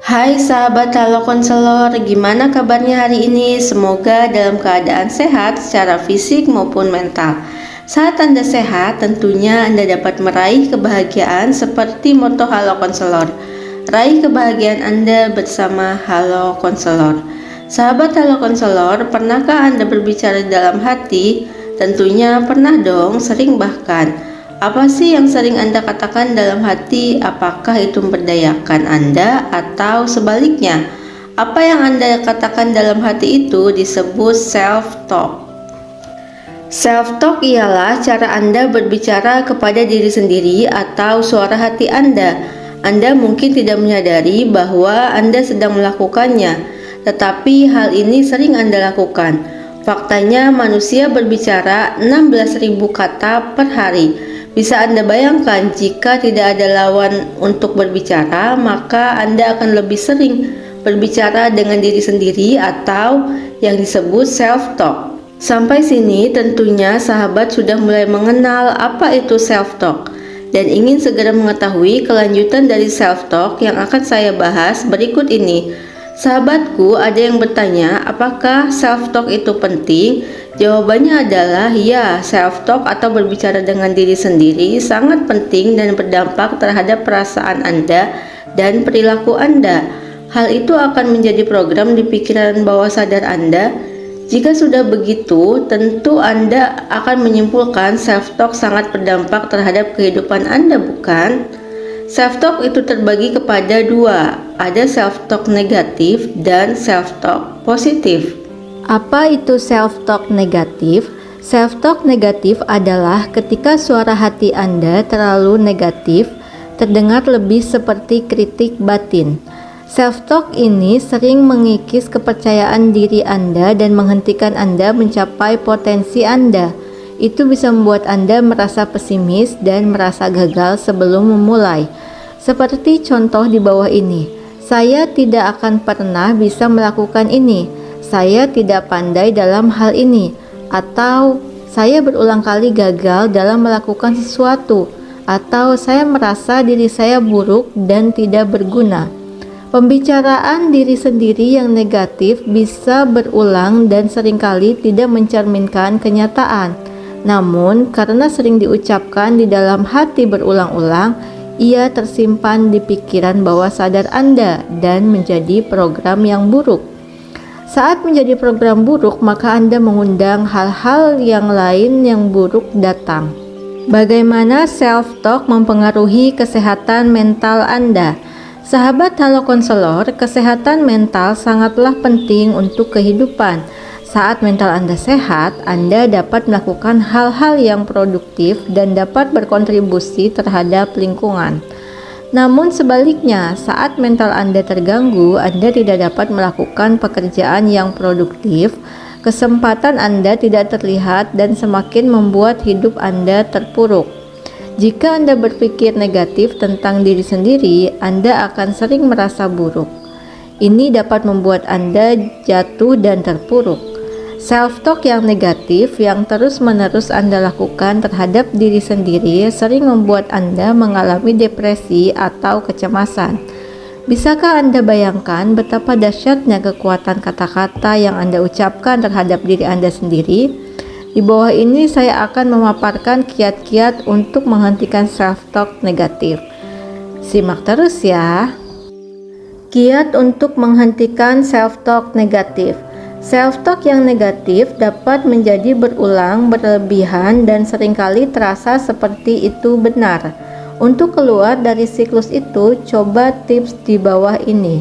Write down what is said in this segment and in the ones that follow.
Hai sahabat Halo Konselor, gimana kabarnya hari ini? Semoga dalam keadaan sehat secara fisik maupun mental. Saat Anda sehat, tentunya Anda dapat meraih kebahagiaan seperti moto Halo Konselor. Raih kebahagiaan Anda bersama Halo Konselor. Sahabat Halo Konselor, pernahkah Anda berbicara dalam hati? Tentunya pernah dong, sering bahkan. Apa sih yang sering Anda katakan dalam hati? Apakah itu memberdayakan Anda atau sebaliknya? Apa yang Anda katakan dalam hati itu disebut self-talk. Self-talk ialah cara Anda berbicara kepada diri sendiri atau suara hati Anda. Anda mungkin tidak menyadari bahwa Anda sedang melakukannya, tetapi hal ini sering Anda lakukan. Faktanya manusia berbicara 16.000 kata per hari. Bisa Anda bayangkan jika tidak ada lawan untuk berbicara, maka Anda akan lebih sering berbicara dengan diri sendiri atau yang disebut self-talk. Sampai sini tentunya sahabat sudah mulai mengenal apa itu self-talk dan ingin segera mengetahui kelanjutan dari self-talk yang akan saya bahas berikut ini. Sahabatku, ada yang bertanya, apakah self-talk itu penting? Jawabannya adalah ya, self-talk atau berbicara dengan diri sendiri sangat penting dan berdampak terhadap perasaan Anda dan perilaku Anda. Hal itu akan menjadi program di pikiran bawah sadar Anda. Jika sudah begitu, tentu Anda akan menyimpulkan self-talk sangat berdampak terhadap kehidupan Anda, bukan? Self-talk itu terbagi kepada dua, ada self-talk negatif dan self-talk positif. Apa itu self-talk negatif? Self-talk negatif adalah ketika suara hati Anda terlalu negatif, terdengar lebih seperti kritik batin. Self-talk ini sering mengikis kepercayaan diri Anda dan menghentikan Anda mencapai potensi Anda. Itu bisa membuat Anda merasa pesimis dan merasa gagal sebelum memulai. Seperti contoh di bawah ini, saya tidak akan pernah bisa melakukan ini, saya tidak pandai dalam hal ini, atau saya berulang kali gagal dalam melakukan sesuatu, atau saya merasa diri saya buruk dan tidak berguna. Pembicaraan diri sendiri yang negatif bisa berulang dan seringkali tidak mencerminkan kenyataan. Namun, karena sering diucapkan di dalam hati berulang-ulang, ia tersimpan di pikiran bawah sadar Anda dan menjadi program yang buruk. Saat menjadi program buruk, maka Anda mengundang hal-hal yang lain yang buruk datang. Bagaimana self-talk mempengaruhi kesehatan mental Anda? Sahabat Halo Konselor, kesehatan mental sangatlah penting untuk kehidupan. Saat mental Anda sehat, Anda dapat melakukan hal-hal yang produktif dan dapat berkontribusi terhadap lingkungan. Namun sebaliknya, saat mental Anda terganggu, Anda tidak dapat melakukan pekerjaan yang produktif, kesempatan Anda tidak terlihat dan semakin membuat hidup Anda terpuruk. Jika Anda berpikir negatif tentang diri sendiri, Anda akan sering merasa buruk. Ini dapat membuat Anda jatuh dan terpuruk. Self-talk yang negatif yang terus-menerus Anda lakukan terhadap diri sendiri sering membuat Anda mengalami depresi atau kecemasan. Bisakah Anda bayangkan betapa dahsyatnya kekuatan kata-kata yang Anda ucapkan terhadap diri Anda sendiri? Di bawah ini saya akan memaparkan kiat-kiat untuk menghentikan self-talk negatif. Simak terus ya. Kiat untuk menghentikan self-talk negatif. Self-talk yang negatif dapat menjadi berulang, berlebihan, dan seringkali terasa seperti itu benar. Untuk keluar dari siklus itu, coba tips di bawah ini.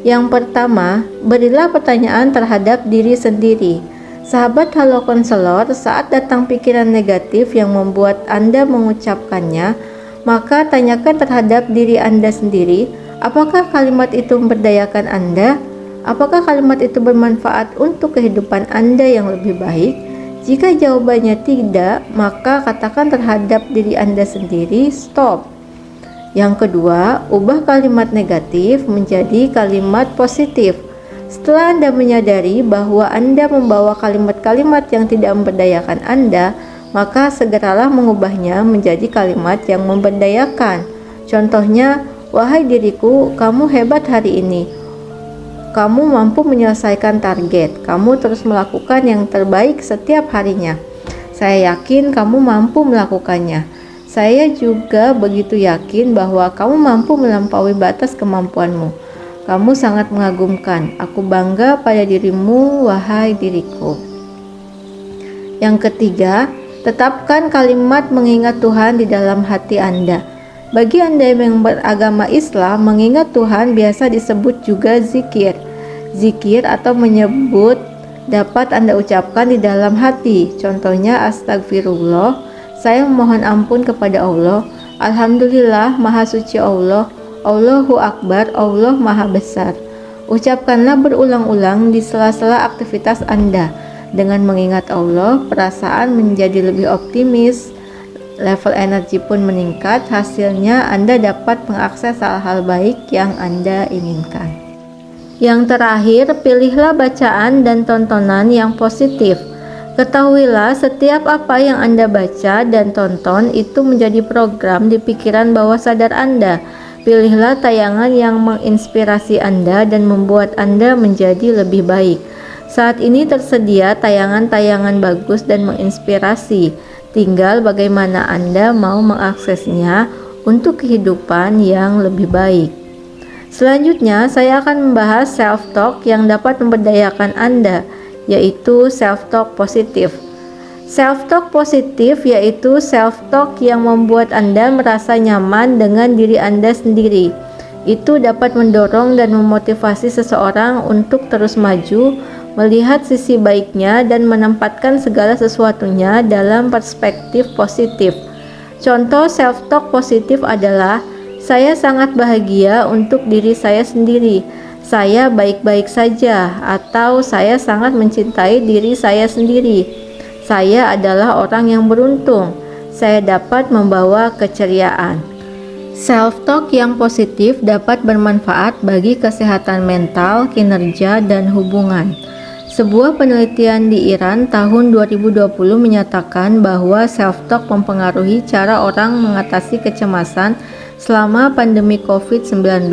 Yang pertama, berilah pertanyaan terhadap diri sendiri. Sahabat Halo Konselor, saat datang pikiran negatif yang membuat Anda mengucapkannya, maka tanyakan terhadap diri Anda sendiri, apakah kalimat itu memberdayakan Anda? Apakah kalimat itu bermanfaat untuk kehidupan Anda yang lebih baik? Jika jawabannya tidak, maka katakan terhadap diri Anda sendiri, stop. Yang kedua, ubah kalimat negatif menjadi kalimat positif. Setelah Anda menyadari bahwa Anda membawa kalimat-kalimat yang tidak memberdayakan Anda, maka segeralah mengubahnya menjadi kalimat yang memberdayakan. Contohnya, "Wahai diriku, kamu hebat hari ini. Kamu mampu menyelesaikan target. Kamu terus melakukan yang terbaik setiap harinya. Saya yakin kamu mampu melakukannya. Saya juga begitu yakin bahwa kamu mampu melampaui batas kemampuanmu. Kamu sangat mengagumkan. Aku bangga pada dirimu, wahai diriku." Yang ketiga, tetapkan kalimat mengingat Tuhan di dalam hati Anda. Bagi Anda yang beragama Islam, mengingat Tuhan biasa disebut juga zikir. Zikir atau menyebut dapat Anda ucapkan di dalam hati. Contohnya, astagfirullah, saya memohon ampun kepada Allah. Alhamdulillah, maha suci Allah. Allahu Akbar, Allah maha besar. Ucapkanlah berulang-ulang di sela-sela aktivitas Anda. Dengan mengingat Allah, perasaan menjadi lebih optimis, level energi pun meningkat. Hasilnya Anda dapat mengakses hal-hal baik yang Anda inginkan. Yang terakhir, pilihlah bacaan dan tontonan yang positif. Ketahuilah, setiap apa yang Anda baca dan tonton itu menjadi program di pikiran bawah sadar Anda. Pilihlah tayangan yang menginspirasi Anda dan membuat Anda menjadi lebih baik. Saat ini tersedia tayangan-tayangan bagus dan menginspirasi. Tinggal bagaimana Anda mau mengaksesnya untuk kehidupan yang lebih baik. Selanjutnya, saya akan membahas self-talk yang dapat memberdayakan Anda, yaitu self-talk positif. Self-talk positif yaitu self-talk yang membuat Anda merasa nyaman dengan diri Anda sendiri. Itu dapat mendorong dan memotivasi seseorang untuk terus maju, melihat sisi baiknya dan menempatkan segala sesuatunya dalam perspektif positif. Contoh self-talk positif adalah, saya sangat bahagia untuk diri saya sendiri, saya baik-baik saja, atau saya sangat mencintai diri saya sendiri, saya adalah orang yang beruntung, saya dapat membawa keceriaan. Self-talk yang positif dapat bermanfaat bagi kesehatan mental, kinerja, dan hubungan. Sebuah penelitian di Iran tahun 2020 menyatakan bahwa self-talk mempengaruhi cara orang mengatasi kecemasan selama pandemi COVID-19.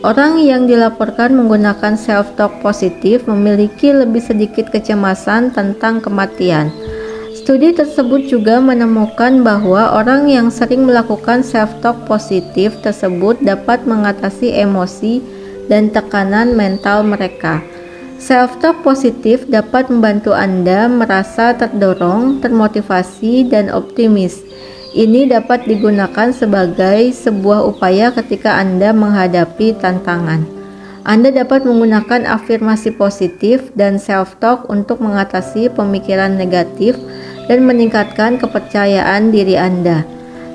Orang yang dilaporkan menggunakan self-talk positif memiliki lebih sedikit kecemasan tentang kematian. Studi tersebut juga menemukan bahwa orang yang sering melakukan self-talk positif tersebut dapat mengatasi emosi dan tekanan mental mereka. Self-talk positif dapat membantu Anda merasa terdorong, termotivasi, dan optimis. Ini dapat digunakan sebagai sebuah upaya ketika Anda menghadapi tantangan. Anda dapat menggunakan afirmasi positif dan self-talk untuk mengatasi pemikiran negatif dan meningkatkan kepercayaan diri Anda.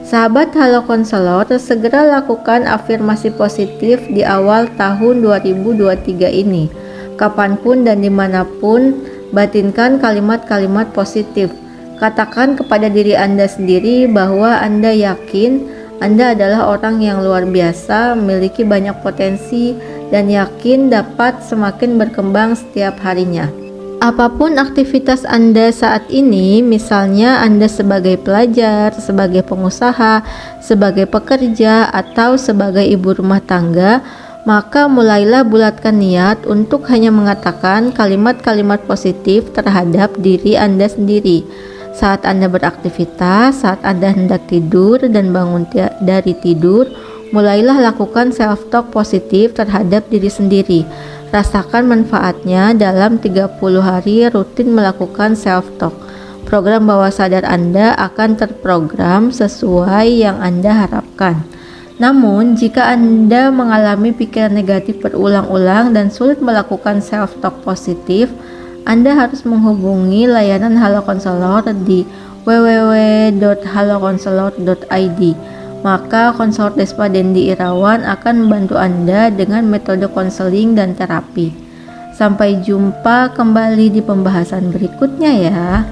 Sahabat Halo Konselor, segera lakukan afirmasi positif di awal tahun 2023 ini. Kapanpun dan dimanapun, batinkan kalimat-kalimat positif. Katakan kepada diri Anda sendiri bahwa Anda yakin Anda adalah orang yang luar biasa, memiliki banyak potensi, dan yakin dapat semakin berkembang setiap harinya. Apapun aktivitas Anda saat ini, misalnya Anda sebagai pelajar, sebagai pengusaha, sebagai pekerja, atau sebagai ibu rumah tangga, maka mulailah bulatkan niat untuk hanya mengatakan kalimat-kalimat positif terhadap diri Anda sendiri. Saat Anda beraktivitas, saat Anda hendak tidur dan bangun dari tidur, mulailah lakukan self-talk positif terhadap diri sendiri. Rasakan manfaatnya dalam 30 hari rutin melakukan self-talk. Program bawah sadar Anda akan terprogram sesuai yang Anda harapkan. Namun, jika Anda mengalami pikiran negatif berulang-ulang dan sulit melakukan self-talk positif, Anda harus menghubungi layanan Halo Konselor di www.halokonselor.id. Maka konselor Despa Dendi Irawan akan membantu Anda dengan metode konseling dan terapi. Sampai jumpa kembali di pembahasan berikutnya ya.